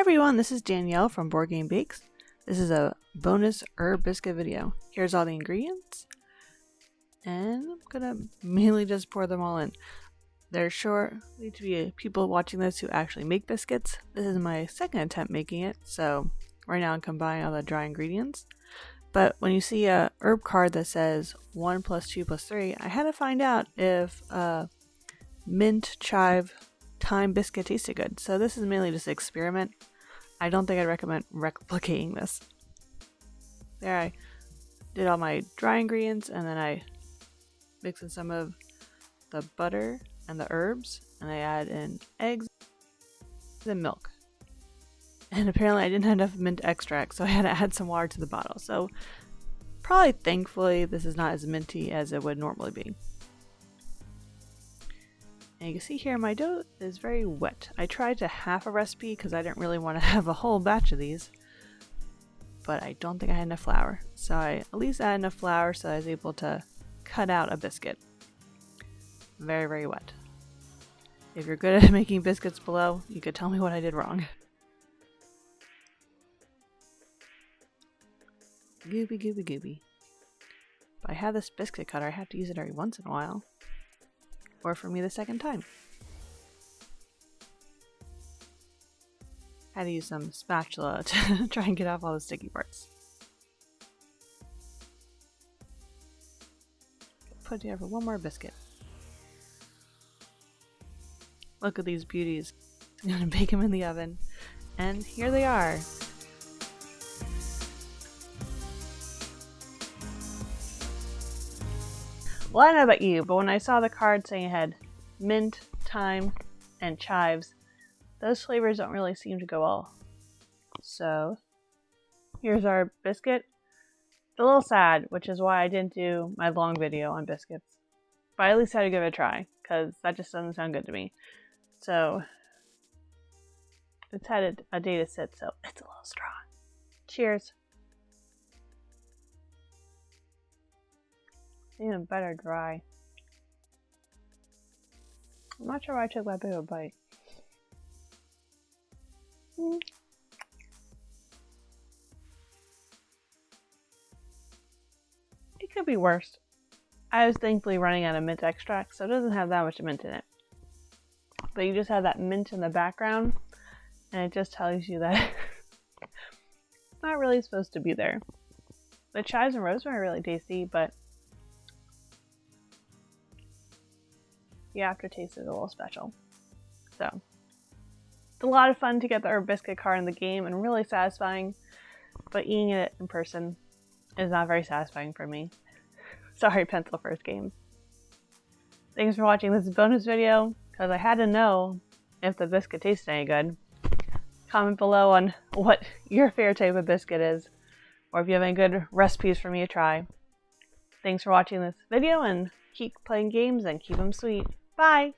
everyone, this is Danielle from Board Game Bakes. This is a bonus herb biscuit video. Here's all the ingredients, and I'm gonna mainly just pour them all in. There's sure need to be people watching this who actually make biscuits. This is my second attempt making it, so right now I'm combining all the dry ingredients. But when you see a herb card that says 1 + 2 + 3, I had to find out if mint, chive, thyme biscuit tasted good. So this is mainly just an experiment. I don't think I'd recommend replicating this. There, I did all my dry ingredients, and then I mixed in some of the butter and the herbs, and I add in eggs and milk. And apparently I didn't have enough mint extract, so I had to add some water to the bottle. So probably, thankfully, this is not as minty as it would normally be. And you can see here my dough is very wet. I tried to half a recipe because I didn't really want to have a whole batch of these, but I don't think I had enough flour. So I at least added enough flour so I was able to cut out a biscuit. Very, very wet. If you're good at making biscuits below, you could tell me what I did wrong. Gooby, gooby, gooby. But I have this biscuit cutter. I have to use it every once in a while. Or for me the second time. I had to use some spatula to try and get off all the sticky parts. Put together for one more biscuit. Look at these beauties. I'm gonna bake them in the oven. And here they are. Well, I don't know about you, but when I saw the card saying it had mint, thyme, and chives, those flavors don't really seem to go well. So, here's our biscuit. It's a little sad, which is why I didn't do my long video on biscuits. But I at least had to give it a try, because that just doesn't sound good to me. So, it's had a day to sit, so it's a little strong. Cheers. Even better dry. I'm not sure why I took that big of a bite. It could be worse. I was thankfully running out of mint extract, so it doesn't have that much mint in it. But you just have that mint in the background, and it just tells you that it's not really supposed to be there. The chives and rosemary are really tasty, but the aftertaste is a little special. So, it's a lot of fun to get the herb biscuit card in the game and really satisfying, but eating it in person is not very satisfying for me. Sorry, Pencil First Games. Thanks for watching this bonus video, because I had to know if the biscuit tasted any good. Comment below on what your favorite type of biscuit is, or if you have any good recipes for me to try. Thanks for watching this video, and keep playing games and keep them sweet. Bye!